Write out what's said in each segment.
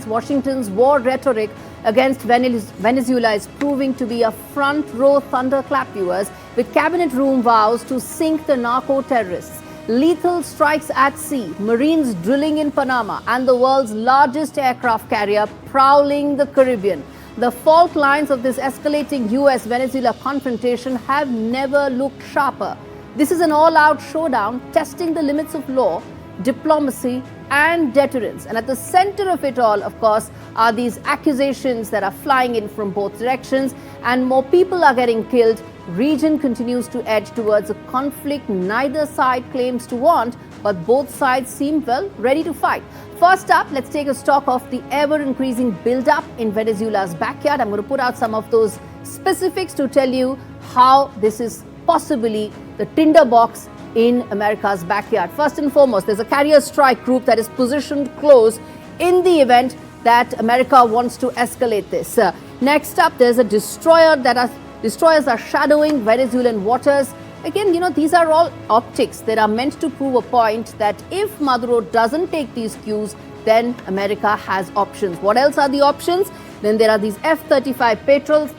Washington's war rhetoric against Venezuela is proving to be a front-row thunderclap, viewers, with cabinet room vows to sink the narco-terrorists, lethal strikes at sea, Marines drilling in Panama, and the world's largest aircraft carrier prowling the Caribbean. The fault lines of this escalating US-Venezuela confrontation have never looked sharper. This is an all-out showdown testing the limits of law, diplomacy and deterrence. And at the center of it all, of course, are these accusations that are flying in from both directions, and more people are getting killed. Region continues to edge towards a conflict neither side claims to want, but both sides seem, well, ready to fight. First up, let's take a stock of the ever-increasing build-up in Venezuela's backyard. I'm going to put out some of those specifics to tell you how this is possibly the tinderbox in America's backyard. First and foremost, there's a carrier strike group that is positioned close in the event that America wants to escalate this. Next up, there's a destroyers are shadowing Venezuelan waters. Again, these are all optics that are meant to prove a point that if Maduro doesn't take these cues, then America has options. What else are the options? Then there are these F-35 patrols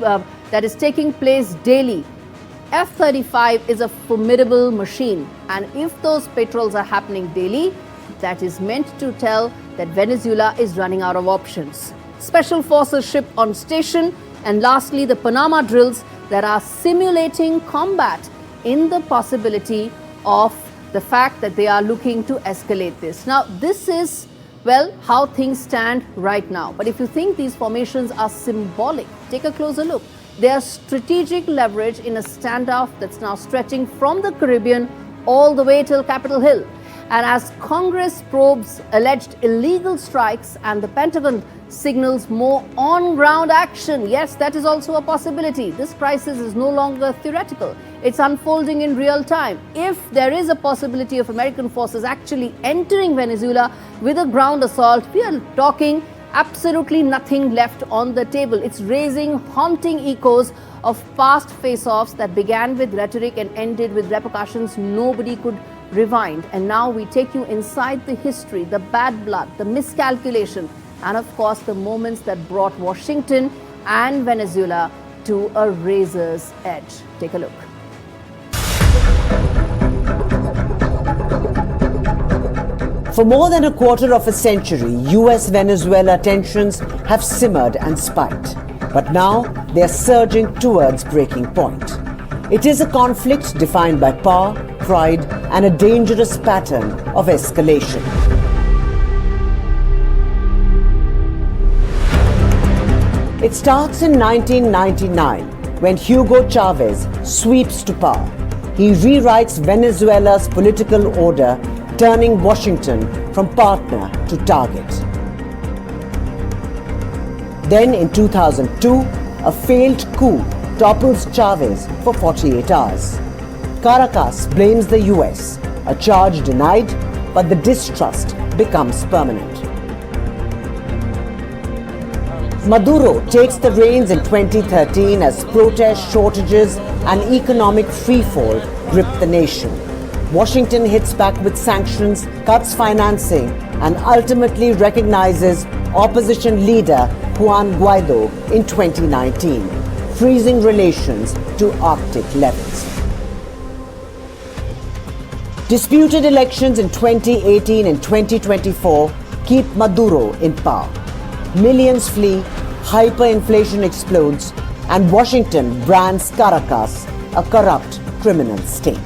that is taking place daily. F-35 is a formidable machine, and if those patrols are happening daily, that is meant to tell that Venezuela is running out of options. Special forces ship on station, and lastly, the Panama drills that are simulating combat in the possibility of the fact that they are looking to escalate this. Now, this is, well, how things stand right now. But if you think these formations are symbolic, take a closer look. They are strategic leverage in a standoff that's now stretching from the Caribbean all the way till Capitol Hill. And as Congress probes alleged illegal strikes and the Pentagon signals more on-ground action, yes, that is also a possibility. This crisis is no longer theoretical. It's unfolding in real time. If there is a possibility of American forces actually entering Venezuela with a ground assault, we are talking absolutely nothing left on the table. It's raising haunting echoes of past face-offs that began with rhetoric and ended with repercussions nobody could rewind. And now we take you inside the history, the bad blood, the miscalculation, and of course the moments that brought Washington and Venezuela to a razor's edge. Take a look. For more than a quarter of a century, US-Venezuela tensions have simmered and spiked. But now they are surging towards breaking point. It is a conflict defined by power, pride, and a dangerous pattern of escalation. It starts in 1999 when Hugo Chavez sweeps to power. He rewrites Venezuela's political order, turning Washington from partner to target. Then in 2002, a failed coup topples Chavez for 48 hours. Caracas blames the US, a charge denied, but the distrust becomes permanent. Maduro takes the reins in 2013 as protest, shortages, and economic freefall grip the nation. Washington hits back with sanctions, cuts financing, and ultimately recognizes opposition leader Juan Guaido in 2019, freezing relations to Arctic levels. Disputed elections in 2018 and 2024 keep Maduro in power. Millions flee, hyperinflation explodes, and Washington brands Caracas a corrupt criminal state.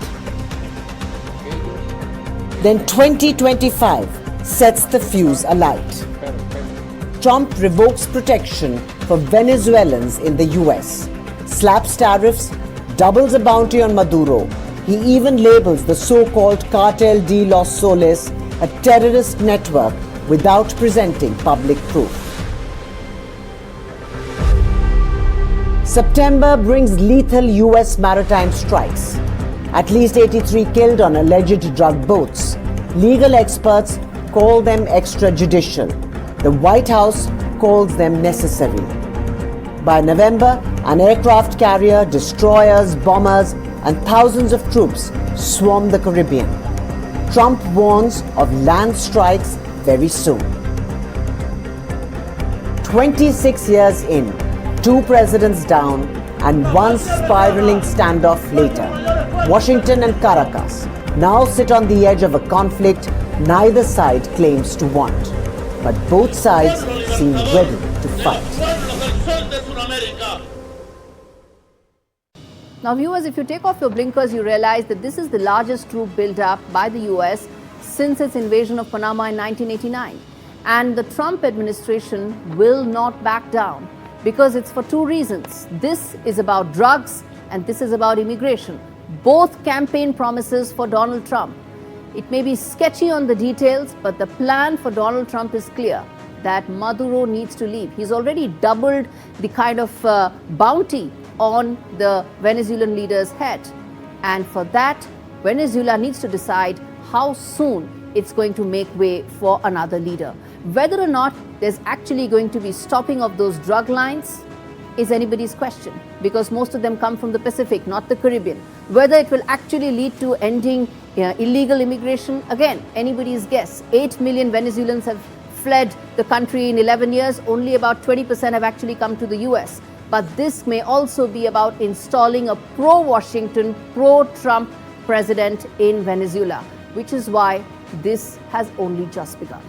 Then 2025 sets the fuse alight. Trump revokes protection for Venezuelans in the US, slaps tariffs, doubles a bounty on Maduro. He even labels the so-called Cartel de los Soles a terrorist network without presenting public proof. September brings lethal US maritime strikes. At least 83 killed on alleged drug boats. Legal experts call them extrajudicial. The White House calls them necessary. By November, an aircraft carrier, destroyers, bombers, and thousands of troops swarm the Caribbean. Trump warns of land strikes very soon. 26 years in, 2 presidents down, and one spiraling standoff later, Washington and Caracas now sit on the edge of a conflict neither side claims to want. But both sides seem ready to fight. Now, viewers, if you take off your blinkers, you realize that this is the largest troop build-up by the US since its invasion of Panama in 1989. And the Trump administration will not back down because it's for 2 reasons. This is about drugs and this is about immigration. Both campaign promises for Donald Trump. It may be sketchy on the details, but the plan for Donald Trump is clear, that Maduro needs to leave. He's already doubled the kind of bounty on the Venezuelan leader's head. And for that, Venezuela needs to decide how soon it's going to make way for another leader. Whether or not there's actually going to be stopping of those drug lines is anybody's question, because most of them come from the Pacific, not the Caribbean. Whether it will actually lead to ending illegal immigration, again, anybody's guess. 8 million Venezuelans have fled the country in 11 years. Only about 20% have actually come to the US. But this may also be about installing a pro-Washington, pro-Trump president in Venezuela, which is why this has only just begun.